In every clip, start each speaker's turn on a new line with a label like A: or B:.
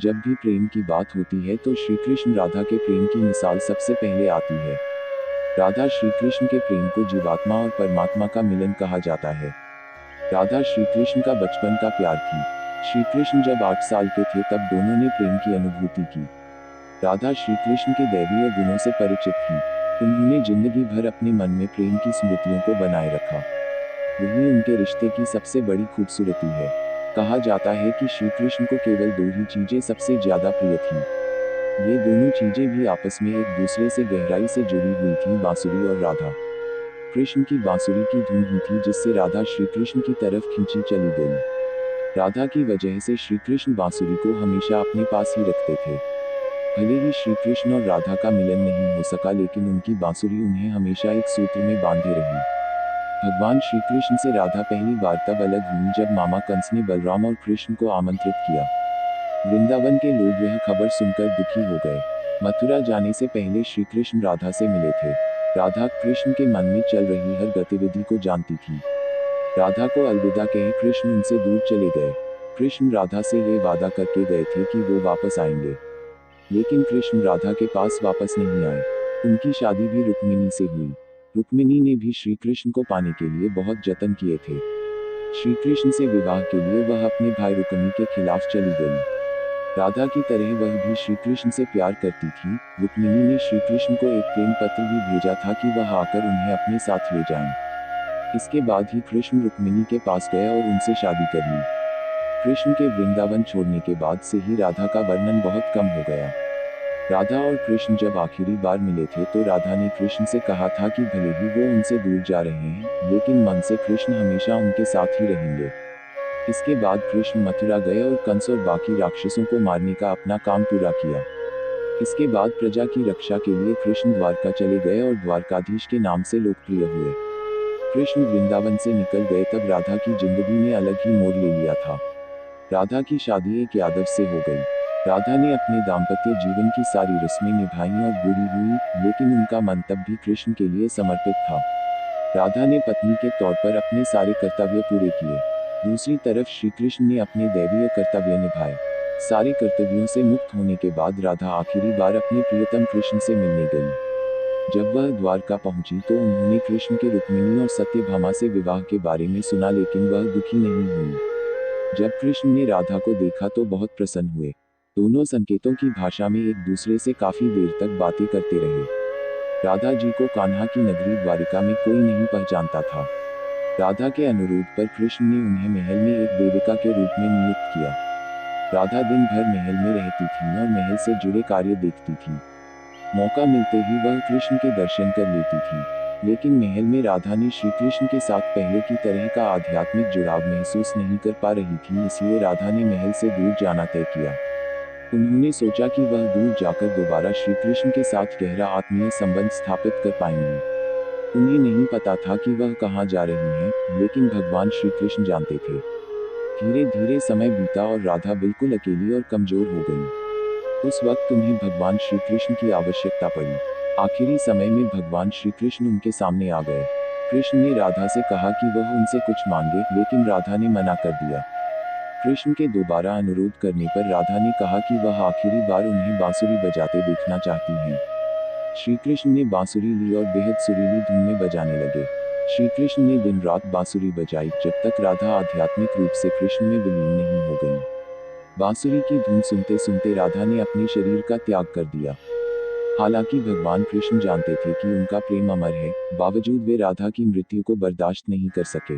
A: जब भी प्रेम की बात होती है तो श्री कृष्ण राधा के प्रेम की मिसाल सबसे पहले आती है। राधा श्री कृष्ण के प्रेम को जीवात्मा और परमात्मा का मिलन कहा जाता है। राधा श्री कृष्ण का बचपन का प्यार थी। श्री कृष्ण जब 8 साल के थे तब दोनों ने प्रेम की अनुभूति की। राधा श्री कृष्ण के दैवीय गुणों से परिचित थी। उन्होंने जिंदगी भर अपने मन में प्रेम की स्मृतियों को बनाए रखा। वही उनके रिश्ते की सबसे बड़ी खूबसूरती है। कहा जाता है कि श्री कृष्ण को केवल 2 ही चीजें सबसे ज्यादा प्रिय थीं। ये दोनों चीजें भी आपस में एक दूसरे से गहराई से जुड़ी हुई थीं, बांसुरी और राधा। कृष्ण की बांसुरी की धुन ही थी जिससे राधा श्री कृष्ण की तरफ खींची चली गई। राधा की वजह से श्री कृष्ण बांसुरी को हमेशा अपने पास ही रखते थे। भले ही श्री कृष्ण और राधा का मिलन नहीं हो सका, लेकिन उनकी बांसुरी उन्हें हमेशा एक सूत्र में बांधे रही। भगवान श्री कृष्ण से राधा पहली बार तब अलग हुई जब मामा कंस ने बलराम और कृष्ण को आमंत्रित किया। वृंदावन के लोग यह खबर सुनकर दुखी हो गए। मथुरा जाने से पहले श्री कृष्ण राधा से मिले थे। राधा कृष्ण के मन में चल रही हर गतिविधि को जानती थी। राधा को अलविदा कहे कृष्ण उनसे दूर चले गए। कृष्ण राधा से ये वादा करके गए थे कि वो वापस आएंगे, लेकिन कृष्ण राधा के पास वापस नहीं आए। उनकी शादी भी रुक्मिणी से हुई। रुक्मिणी ने भी श्री कृष्ण को पाने के लिए बहुत जतन किए थे। श्री कृष्ण से विवाह के लिए वह अपने भाई रुक्मी के खिलाफ चली गई। राधा की तरह वह भी श्री कृष्ण से प्यार करती थी। रुक्मिणी ने श्री कृष्ण को एक प्रेम पत्र भी भेजा था कि वह आकर उन्हें अपने साथ ले जाएं। इसके बाद ही कृष्ण रुक्मिणी के पास गए और उनसे शादी कर ली। कृष्ण के वृंदावन छोड़ने के बाद से ही राधा का वर्णन बहुत कम हो गया। राधा और कृष्ण जब आखिरी बार मिले थे तो राधा ने कृष्ण से कहा था कि भले ही वो उनसे दूर जा रहे हैं, लेकिन मन से कृष्ण हमेशा उनके साथ ही रहेंगे। इसके बाद कृष्ण मथुरा गए और कंस और बाकी राक्षसों को मारने का अपना काम पूरा किया। इसके बाद प्रजा की रक्षा के लिए कृष्ण द्वारका चले गए और द्वारकाधीश के नाम से लोकप्रिय हुए। कृष्ण वृंदावन से निकल गए तब राधा की जिंदगी ने अलग ही मोड़ ले लिया था। राधा की शादी एक यादव से हो गई। राधा ने अपने दाम्पत्य जीवन की सारी रस्में निभाई और बूढ़ी हुई, लेकिन उनका मन तब भी कृष्ण के लिए समर्पित था। राधा ने पत्नी के तौर पर अपने सारे कर्तव्य पूरे किए। दूसरी तरफ श्री कृष्ण ने अपने दैवीय कर्तव्य निभाए। सारे कर्तव्यों से मुक्त होने के बाद राधा आखिरी बार अपने प्रियतम कृष्ण से मिलने गई। जब वह द्वारका पहुंची तो उन्होंने कृष्ण के रुक्मिणी और सत्यभामा से विवाह के बारे में सुना, लेकिन वह दुखी नहीं हुई। जब कृष्ण ने राधा को देखा तो बहुत प्रसन्न हुए। दोनों संकेतों की भाषा में एक दूसरे से काफी देर तक बातें करते रहे। राधा जी को कान्हा की नगरी द्वारिका में कोई नहीं पहचानता था। राधा के अनुरोध पर कृष्ण ने उन्हें महल में एक देविका के रूप में नियुक्त किया। राधा दिन भर महल में रहती थी और महल से जुड़े कार्य देखती थी। मौका मिलते ही वह कृष्ण के दर्शन कर लेती थी। लेकिन महल में राधा ने श्री कृष्ण के साथ पहले की तरह का आध्यात्मिक जुड़ाव महसूस नहीं कर पा रही थी, इसलिए राधा ने महल से दूर जाना तय किया। उन्होंने सोचा कि वह दूर जाकर दोबारा श्री कृष्ण के साथ गहरा आत्मीय संबंध स्थापित कर पाएंगी। उन्हें नहीं पता था कि वह कहाँ जा रही हैं, लेकिन भगवान श्री कृष्ण जानते थे। धीरे धीरे समय बीता और राधा बिल्कुल अकेली और कमजोर हो गई। उस वक्त उन्हें भगवान श्री कृष्ण की आवश्यकता पड़ी। आखिरी समय में भगवान श्री कृष्ण उनके सामने आ गए। कृष्ण ने राधा से कहा कि वह उनसे कुछ मांगे, लेकिन राधा ने मना कर दिया। कृष्ण के दोबारा अनुरोध करने पर राधा ने कहा कि वह आखिरी बार उन्हें बांसुरी बजाते देखना चाहती हैं। श्री कृष्ण ने बांसुरी ली और बेहद सुरीली धुन में बजाने लगे। श्री कृष्ण ने दिन रात बांसुरी बजाई जब तक राधा आध्यात्मिक रूप से कृष्ण में विलीन नहीं हो गई। बांसुरी की धुन सुनते सुनते राधा ने अपने शरीर का त्याग कर दिया। हालांकि भगवान कृष्ण जानते थे कि उनका प्रेम अमर है, बावजूद वे राधा की मृत्यु को बर्दाश्त नहीं कर सके।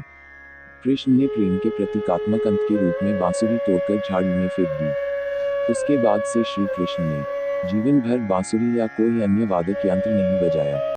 A: कृष्ण ने प्रेम के प्रतीकात्मक अंत के रूप में बांसुरी तोड़कर झाड़ी में फेंक दी। उसके बाद से श्री कृष्ण ने जीवन भर बांसुरी या कोई अन्य वादक यंत्र नहीं बजाया।